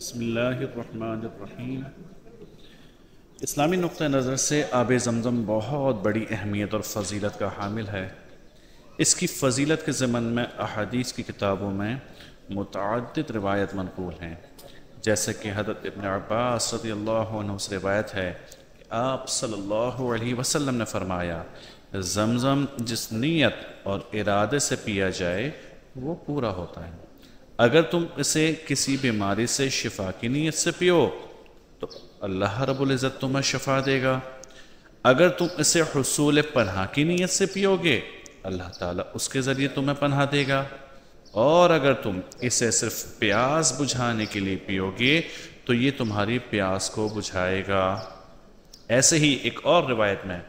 بسم اللہ الرحمن الرحیم۔ اسلامی نقطہ نظر سے آب زمزم بہت بڑی اہمیت اور فضیلت کا حامل ہے۔ اس کی فضیلت کے ضمن میں احادیث کی کتابوں میں متعدد روایت منقول ہیں، جیسے کہ حضرت ابن عباس رضی اللہ عنہ سے روایت ہے کہ آپ صلی اللہ علیہ وسلم نے فرمایا، زمزم جس نیت اور ارادے سے پیا جائے وہ پورا ہوتا ہے۔ اگر تم اسے کسی بیماری سے شفا کی نیت سے پیو تو اللہ رب العزت تمہیں شفا دے گا۔ اگر تم اسے حصول پناہ کی نیت سے پیو گے اللہ تعالیٰ اس کے ذریعے تمہیں پناہ دے گا، اور اگر تم اسے صرف پیاس بجھانے کے لیے پیو گے تو یہ تمہاری پیاس کو بجھائے گا۔ ایسے ہی ایک اور روایت میں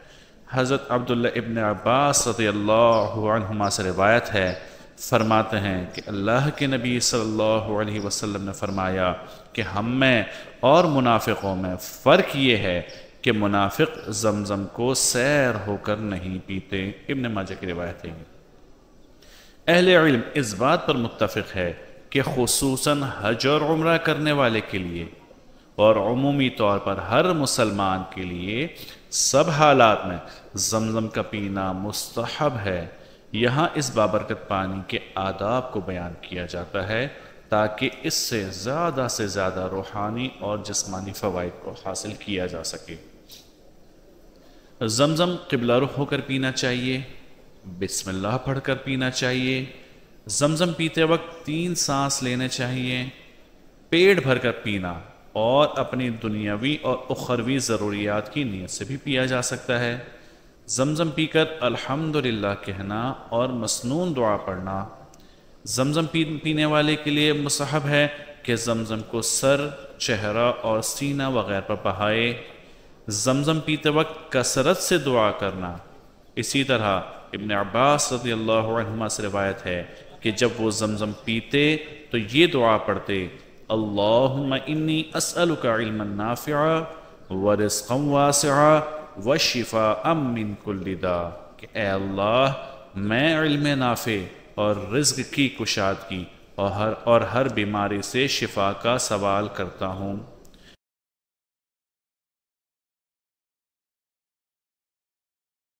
حضرت عبداللہ ابن عباس رضی اللہ عنہما سے روایت ہے، فرماتے ہیں کہ اللہ کے نبی صلی اللہ علیہ وسلم نے فرمایا کہ ہم میں اور منافقوں میں فرق یہ ہے کہ منافق زمزم کو سیر ہو کر نہیں پیتے۔ ابن ماجہ کی روایت ہے۔ اہل علم اس بات پر متفق ہے کہ خصوصاً حج اور عمرہ کرنے والے کے لیے اور عمومی طور پر ہر مسلمان کے لیے سب حالات میں زمزم کا پینا مستحب ہے۔ یہاں اس بابرکت پانی کے آداب کو بیان کیا جاتا ہے تاکہ اس سے زیادہ روحانی اور جسمانی فوائد کو حاصل کیا جا سکے۔ زمزم قبلہ رخ ہو کر پینا چاہیے، بسم اللہ پڑھ کر پینا چاہیے۔ زمزم پیتے وقت 3 سانس لینے چاہیے۔ پیٹ بھر کر پینا اور اپنی دنیاوی اور اخروی ضروریات کی نیت سے بھی پیا جا سکتا ہے۔ زمزم پی کر الحمدللہ کہنا اور مسنون دعا پڑھنا۔ زمزم پینے والے کے لیے مستحب ہے کہ زمزم کو سر، چہرہ اور سینہ وغیرہ پر بہائے۔ زمزم پیتے وقت کثرت سے دعا کرنا۔ اسی طرح ابن عباس رضی اللہ عنہما سے روایت ہے کہ جب وہ زمزم پیتے تو یہ دعا پڑھتے، اللہم انی اسألک علما نافعا ورزقا واسعا وشفاء من کل داء، کہ اے اللہ میں علم نافع اور رزق کی کشادگی اور ہر بیماری سے شفا کا سوال کرتا ہوں۔